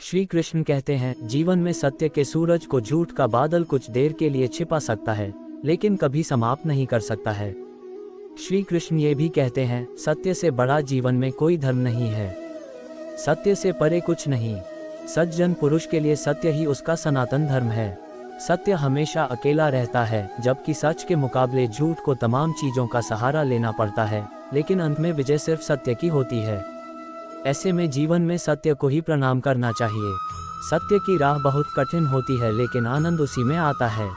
श्री कृष्ण कहते हैं, जीवन में सत्य के सूरज को झूठ का बादल कुछ देर के लिए छिपा सकता है, लेकिन कभी समाप्त नहीं कर सकता है। श्री कृष्ण ये भी कहते हैं, सत्य से बड़ा जीवन में कोई धर्म नहीं है, सत्य से परे कुछ नहीं। सज्जन पुरुष के लिए सत्य ही उसका सनातन धर्म है। सत्य हमेशा अकेला रहता है, जबकि सच के मुकाबले झूठ को तमाम चीजों का सहारा लेना पड़ता है, लेकिन अंत में विजय सिर्फ सत्य की होती है। ऐसे में जीवन में सत्य को ही प्रणाम करना चाहिए। सत्य की राह बहुत कठिन होती है, लेकिन आनंद उसी में आता है।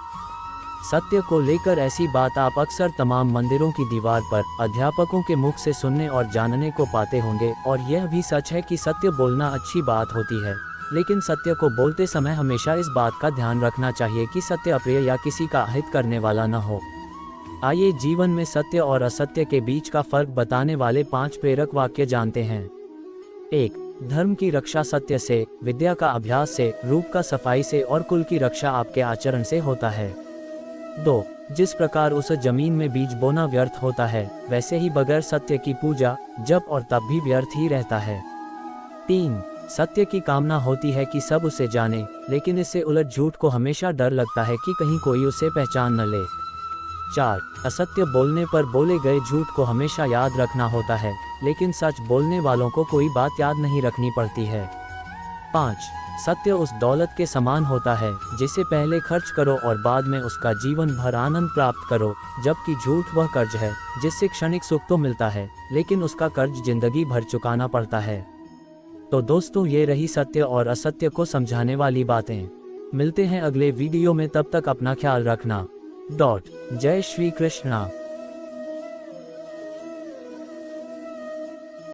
सत्य को लेकर ऐसी बात आप अक्सर तमाम मंदिरों की दीवार पर अध्यापकों के मुख से सुनने और जानने को पाते होंगे। और यह भी सच है कि सत्य बोलना अच्छी बात होती है, लेकिन सत्य को बोलते समय हमेशा इस बात का ध्यान रखना चाहिए कि सत्य अप्रिय या किसी का अहित करने वाला न हो। आइए जीवन में सत्य और असत्य के बीच का फर्क बताने वाले 5 प्रेरक वाक्य जानते हैं। 1. धर्म की रक्षा सत्य से, विद्या का अभ्यास से, रूप का सफाई से और कुल की रक्षा आपके आचरण से होता है। 2. जिस प्रकार उस जमीन में बीज बोना व्यर्थ होता है, वैसे ही बगैर सत्य की पूजा, जप और तप भी व्यर्थ ही रहता है। 3. सत्य की कामना होती है कि सब उसे जाने, लेकिन इससे उलट झूठ को हमेशा डर लगता है कि कहीं कोई उसे पहचान न ले। 4. असत्य बोलने पर बोले गए झूठ को हमेशा याद रखना होता है, लेकिन सच बोलने वालों को कोई बात याद नहीं रखनी पड़ती है। 5. सत्य उस दौलत के समान होता है जिसे पहले खर्च करो और बाद में उसका जीवन भर आनंद प्राप्त करो, जबकि झूठ वह कर्ज है जिससे क्षणिक सुख तो मिलता है, लेकिन उसका कर्ज जिंदगी भर चुकाना पड़ता है। तो दोस्तों, ये रही सत्य और असत्य को समझाने वाली बातें। मिलते हैं अगले वीडियो में, तब तक अपना ख्याल रखना। जय श्री कृष्णा।